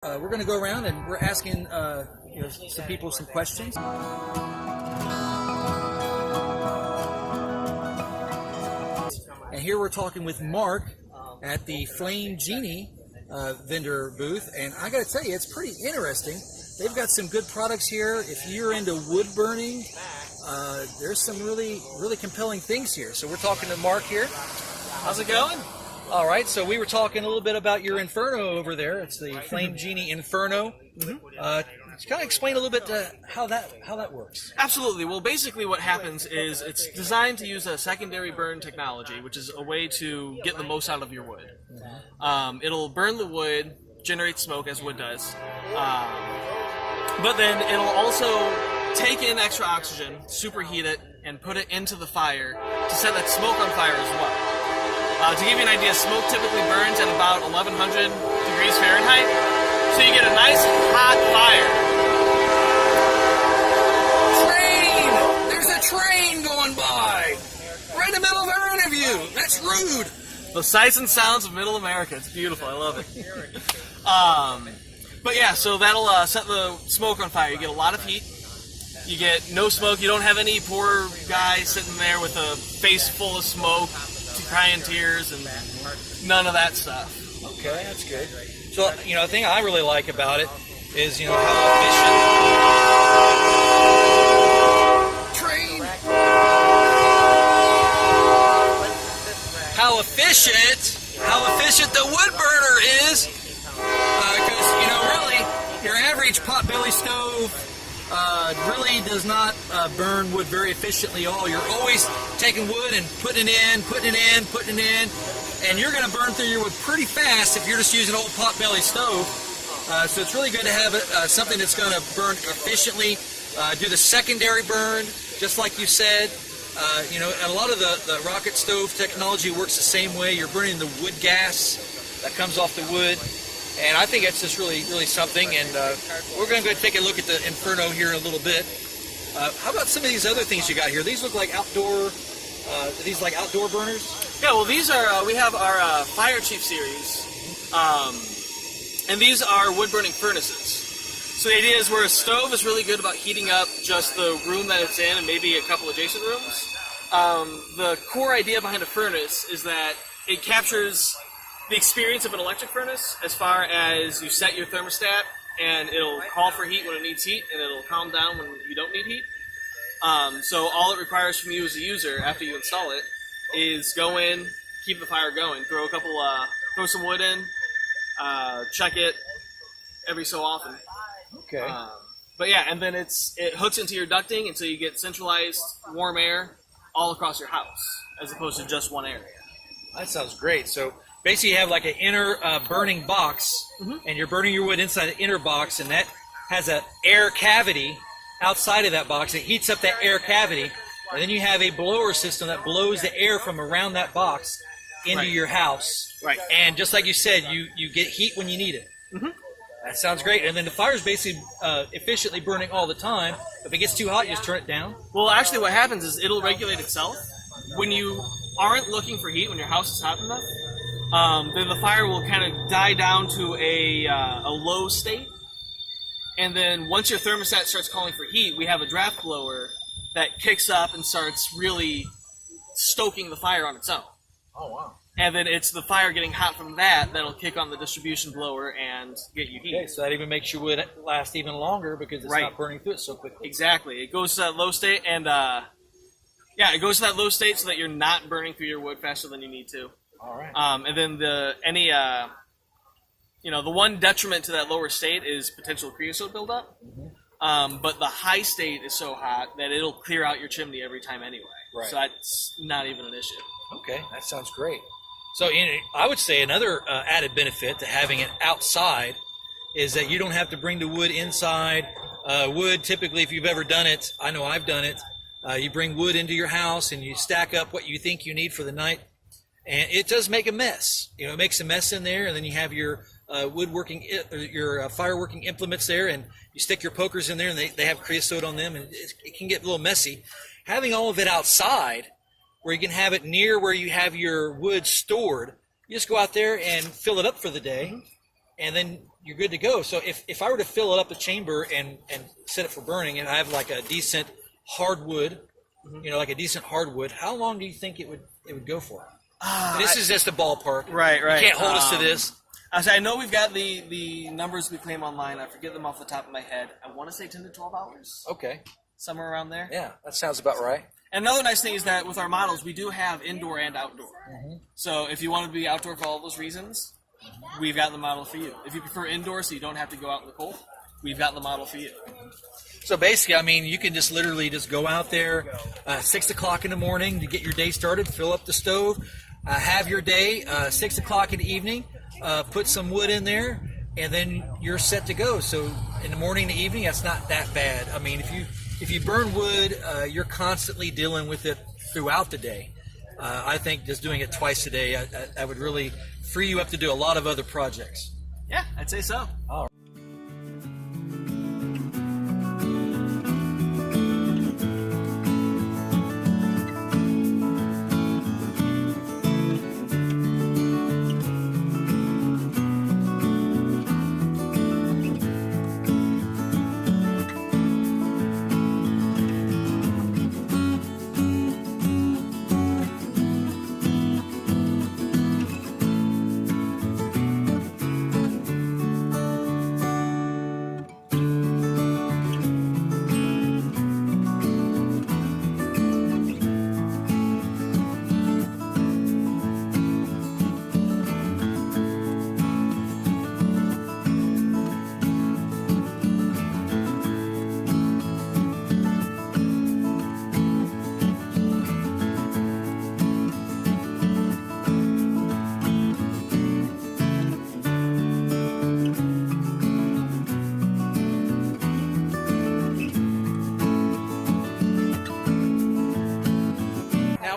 We're going to go around and we're asking some people some questions. And here we're talking with Mark at the Flame Genie vendor booth, and I got to tell you, it's pretty interesting. They've got some good products here. If you're into wood burning, there's some really compelling things here. So we're talking to Mark here. How's it going? All right, so we were talking a little bit about your Inferno over there. It's the Flame Genie Inferno. Kind of explain a little bit how that works. Absolutely. Well, basically what happens is it's designed to use a secondary burn technology, which is a way to get the most out of your wood. It'll burn the wood, generate smoke as wood does, but then it'll also take in extra oxygen, superheat it, and put it into the fire to set that smoke on fire as well. To give you an idea, smoke typically burns at about 1100 degrees Fahrenheit, so you get a nice hot fire. Train! There's a train going by! Right in the middle of our interview! That's rude! The sights and sounds of Middle America. It's beautiful. I love it. But yeah, so that'll set the smoke on fire. You get a lot of heat. You get no smoke. You don't have any poor guy sitting there with a face full of smoke, crying tears, and none of that stuff. Okay, that's good. So, the thing I really like about it is, how efficient... Train! How efficient the wood burner is! Because, really, your average potbelly stove really does not burn wood very efficiently at all. You're always taking wood and putting it in, and you're going to burn through your wood pretty fast if you're just using an old potbelly stove. So it's really good to have something that's going to burn efficiently, do the secondary burn, just like you said. And a lot of the rocket stove technology works the same way. You're burning the wood gas that comes off the wood. And I think that's just really something, and we're going to go take a look at the Inferno here in a little bit. How about some of these other things you got here? These look like outdoor, these like outdoor burners? Yeah, well these are, we have our Fire Chief series, and these are wood burning furnaces. So the idea is where a stove is really good about heating up just the room that it's in and maybe a couple adjacent rooms. The core idea behind a furnace is that it captures the experience of an electric furnace as far as you set your thermostat and it'll call for heat when it needs heat and it'll calm down when you don't need heat. So all it requires from you as a user after you install it is go in, keep the fire going, throw some wood in, check it every so often. Okay. But yeah, and then it hooks into your ducting and so you get centralized warm air all across your house as opposed to just one area. That sounds great. So basically, you have like an inner burning box, and you're burning your wood inside the inner box, and that has an air cavity outside of that box. It heats up that air cavity, and then you have a blower system that blows the air from around that box into your house. Right. And just like you said, you get heat when you need it. That sounds great. And then the fire's basically efficiently burning all the time. If it gets too hot, you just turn it down. Well, actually, what happens is it'll regulate itself. When you aren't looking for heat, when your house is hot enough, then the fire will kind of die down to a low state. And then once your thermostat starts calling for heat, we have a draft blower that kicks up and starts really stoking the fire on its own. Oh, wow. And then it's the fire getting hot from that'll kick on the distribution blower and get you heat. Okay, so that even makes your wood last even longer because it's not burning through it so quickly. Exactly. It goes to that low state, and it goes to that low state so that you're not burning through your wood faster than you need to. All right. And then the one detriment to that lower state is potential creosote buildup. But the high state is so hot that it'll clear out your chimney every time anyway. Right. So that's not even an issue. Okay, that sounds great. So I would say another added benefit to having it outside is that you don't have to bring the wood inside. Wood, typically, if you've ever done it, I know I've done it, you bring wood into your house and you stack up what you think you need for the night. And it does make a mess. It makes a mess in there, and then you have your your fireworking implements there, and you stick your pokers in there, and they have creosote on them, and it can get a little messy. Having all of it outside, where you can have it near where you have your wood stored, you just go out there and fill it up for the day, and then you're good to go. So if I were to fill it up a chamber and set it for burning, and I have like a decent hardwood, like a decent hardwood, how long do you think it would go for? This is just a ballpark. Right. You can't hold us to this. I know we've got the numbers we claim online. I forget them off the top of my head. I want to say 10 to 12 hours. Okay. Somewhere around there. Yeah, that sounds about right. And another nice thing is that with our models, we do have indoor and outdoor. So if you want to be outdoor for all those reasons, we've got the model for you. If you prefer indoor so you don't have to go out in the cold, we've got the model for you. So basically, I mean, you can just literally just go out there 6 o'clock in the morning to get your day started, fill up the stove, have your day, 6 o'clock in the evening, put some wood in there, and then you're set to go. So in the morning and the evening, that's not that bad. I mean, if you burn wood, you're constantly dealing with it throughout the day. I think just doing it twice a day, I would really free you up to do a lot of other projects. Yeah, I'd say so. All right.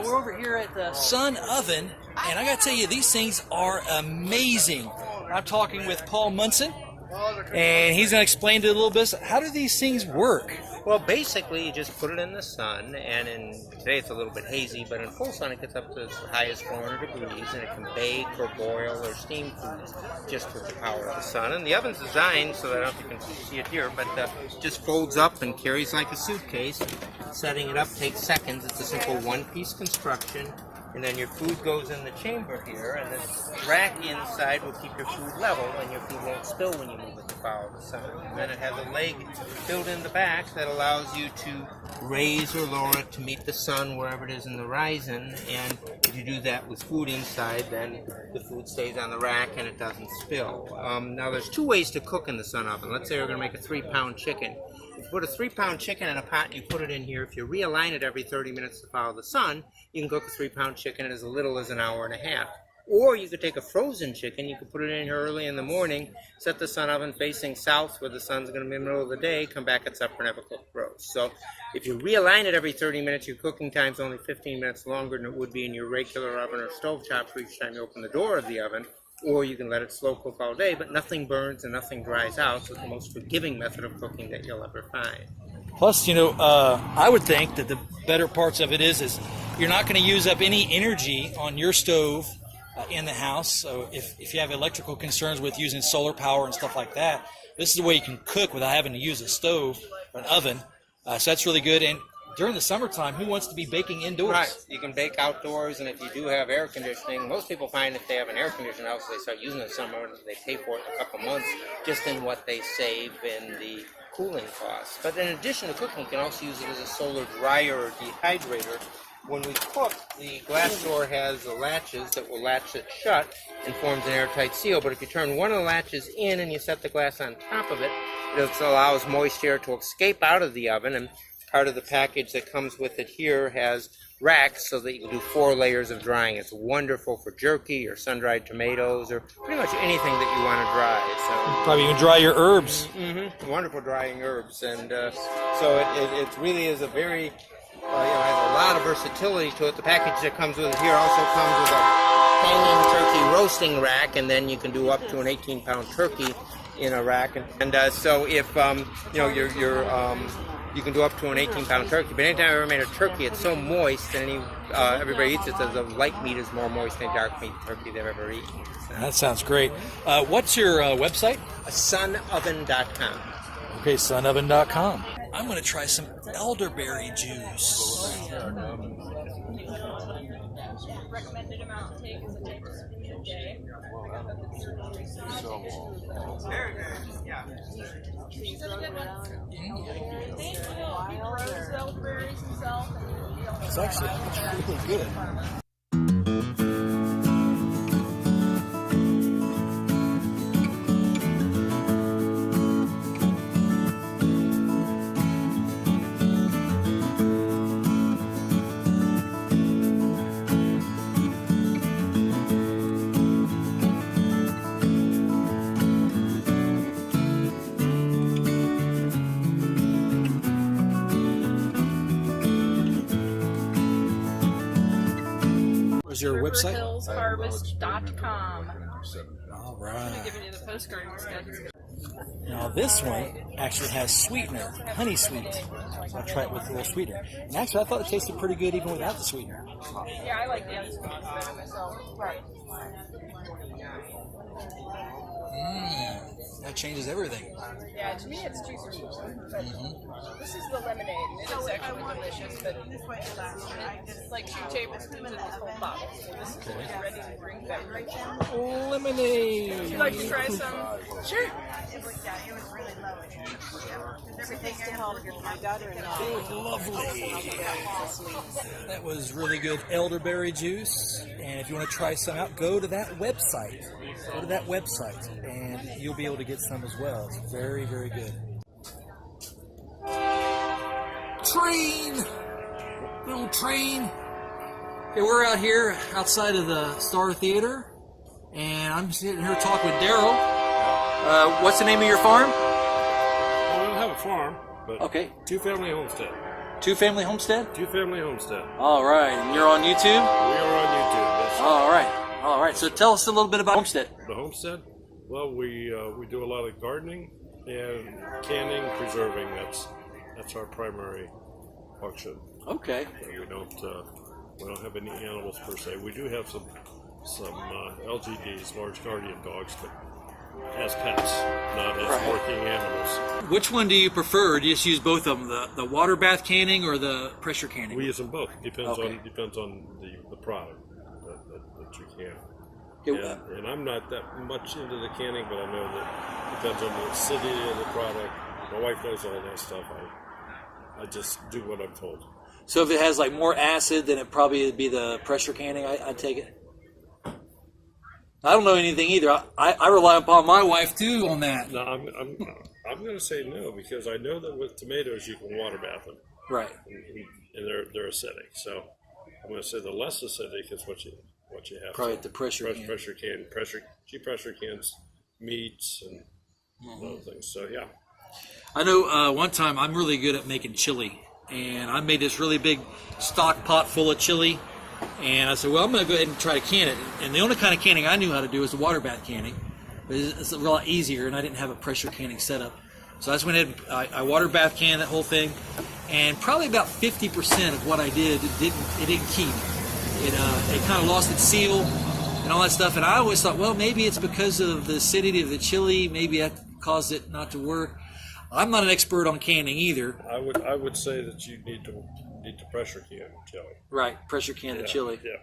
We're over here at the Sun Oven, and I got to tell you, these things are amazing. I'm talking with Paul Munson, and he's going to explain to you a little bit, how do these things work? Well, basically, you just put it in the sun, and today it's a little bit hazy, but in full sun it gets up to as high as 400 degrees, and it can bake or boil or steam foods just with the power of the sun. And the oven's designed so that, I don't know if you can see it here, but just folds up and carries like a suitcase. Setting it up takes seconds. It's a simple one-piece construction. And then your food goes in the chamber here, and this rack inside will keep your food level, and your food won't spill when you move it to follow the sun. And then it has a leg built in the back that allows you to raise or lower it to meet the sun wherever it is in the horizon. And if you do that with food inside, then the food stays on the rack and it doesn't spill. Now there's two ways to cook in the sun oven. Let's say we're going to make a 3-pound chicken. If you put a 3-pound chicken in a pot and you put it in here, if you realign it every 30 minutes to follow the sun, you can cook a 3-pound chicken in as little as an hour and a half. Or you could take a frozen chicken, you could put it in here early in the morning, set the sun oven facing south where the sun's going to be in the middle of the day, come back at supper and have a cooked roast. So if you realign it every 30 minutes, your cooking time's only 15 minutes longer than it would be in your regular oven or stovetop for each time you open the door of the oven. Or you can let it slow cook all day, but nothing burns and nothing dries out, so it's the most forgiving method of cooking that you'll ever find. Plus, I would think that the better parts of it is you're not going to use up any energy on your stove in the house. So if you have electrical concerns with using solar power and stuff like that, this is the way you can cook without having to use a stove or an oven. So that's really good. And during the summertime, who wants to be baking indoors? Right. You can bake outdoors, and if you do have air conditioning, most people find if they have an air-conditioned house, they start using it in the summer, and they pay for it in a couple months just in what they save in the cooling costs. But in addition to cooking, you can also use it as a solar dryer or dehydrator. When we cook, the glass door has the latches that will latch it shut and forms an airtight seal. But if you turn one of the latches in and you set the glass on top of it, it allows moist air to escape out of the oven. And part of the package that comes with it here has racks so that you can do 4 layers of drying. It's wonderful for jerky or sun-dried tomatoes or pretty much anything that you want to dry. So Probably even dry your herbs. wonderful drying herbs, and so it really is a very has a lot of versatility to it. The package that comes with it here also comes with a hanging turkey roasting rack, and then you can do up to an 18-pound turkey in a rack, and so if you know you can do up to an 18-pound turkey. But anytime I ever made a turkey, it's so moist, and everybody eats it. So the light meat is more moist than dark meat turkey they've ever eaten. So. That sounds great. What's your website? Sunoven.com. Okay, sunoven.com. I'm going to try some elderberry juice. Recommended amount to take is a tablespoon a day. Very good. Yeah. He's a good one. Thank you. He grows elderberries himself. It's actually really good. Was your website? RiverHillsHarvest.com. All I'm right. giving you the postcard instead. Now this one actually has sweetener, honey sweet. So I'll try it with a little sweetener. And actually, I thought it tasted pretty good even without the sweetener. Yeah, I like the other ones better myself. Right. That changes everything. Yeah, to me it's too sweet. This is the lemonade. It is actually delicious, but it's like 2 tablespoons in this whole bottle. So this is ready to drink beverage. Lemonade. Would you like to try some? Sure. Lovely. That was really good elderberry juice. And if you want to try some out, go to that website. Go to that website, and you'll be able to get some as well. It's very, very good. Train! Little train. Okay, we're out here outside of the Star Theater, and I'm sitting here talking with Darryl. What's the name of your farm? Well, we don't have a farm, but Okay. Two Family Homestead. Two Family Homestead? Two Family Homestead. All right, and you're on YouTube? We are on YouTube. That's All right. All right, so tell us a little bit about Homestead. the homestead. Well, we do a lot of gardening and canning, preserving. That's our primary function. Okay. We don't have any animals per se. We do have some LGDs, large guardian dogs, but as pets, not as working animals. Which one do you prefer? Do you just use both of them, the water bath canning or the pressure canning? We use them both. Depends Okay. on the product that you can. Okay, And I'm not that much into the canning, but I know that depends on the acidity of the product. My wife knows all that stuff. I just do what I'm told. so if it has like more acid, then it probably would be the pressure canning, I take it? I don't know anything either. I rely upon my wife too on that. No, I'm going to say no, because I know that with tomatoes you can water bath them, Right. and they're acidic. So I'm going to say the less acidic is what you have. Probably to. the pressure can. Pressure cans, meats, and other things. So yeah. I know one time I'm really good at making chili, and I made this really big stock pot full of chili, and I said, well, I'm going to go ahead and try to can it. And the only kind of canning I knew how to do was the water bath canning, but it's a lot easier, and I didn't have a pressure canning setup. So I just went ahead and I water bath canned that whole thing, and probably about 50% of what I did, it didn't keep. It kind of lost its seal and all that stuff, and I always thought, well, maybe it's because of the acidity of the chili, maybe that caused it not to work. I'm not an expert on canning either. I would say that you need to pressure can chili. Right, pressure can the chili. Yeah,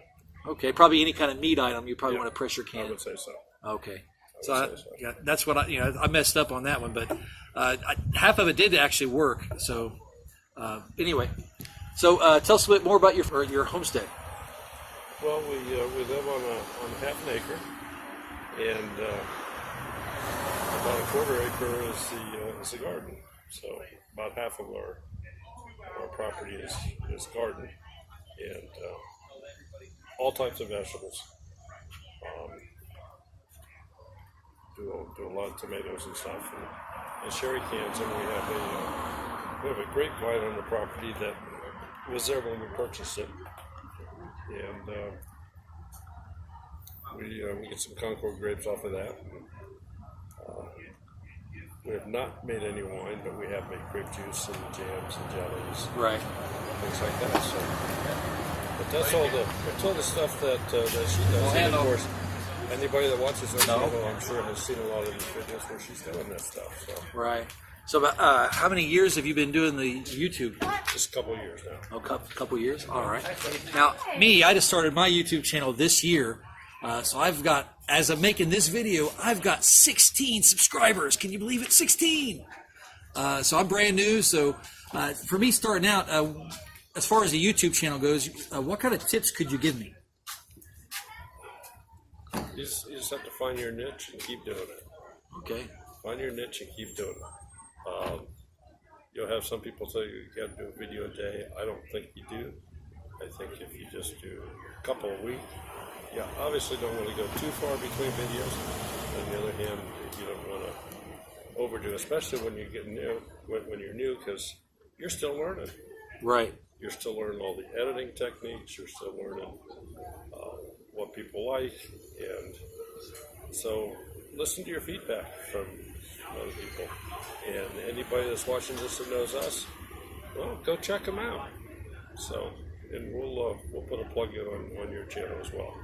Okay, probably any kind of meat item you probably want to pressure I can. would say so. Okay, say so. yeah, that's what I messed up on that one, but half of it did actually work. So anyway, so tell us a bit more about your homestead. Well, we live on half an acre, and about a quarter acre is the garden. So about half of our property is garden, and all types of vegetables. Do a lot of tomatoes and stuff, and sherry cans, and we have a grapevine on the property that was there when we purchased it. And we get some Concord grapes off of that. We have not made any wine, but we have made grape juice and jams and jellies, Right. things like that. So, but that's all the stuff that she does. And of course, anybody that watches our channel, I'm sure, has seen a lot of these videos where she's doing this stuff. So, Right. So, how many years have you been doing the YouTube? just a couple of years now. Oh, couple years. All right. Now, me, I just started my YouTube channel this year, so I've got, as I'm making this video, I've got 16 subscribers. Can you believe it? 16. So I'm brand new. So for me starting out, as far as the YouTube channel goes, what kind of tips could you give me? You just have to find your niche and keep doing it. Okay. Find your niche and keep doing it. You'll have some people tell you got to do a video a day. I don't think you do. I think if you just do a couple a week, obviously don't want to go too far between videos. On the other hand, you don't want to overdo, especially when you get new, when you're new, because you're still learning. Right. You're still learning all the editing techniques. You're still learning what people like, and so listen to your feedback from other people. And anybody that's watching this that knows us, well, go check them out. So, and we'll put a plug in on your channel as well.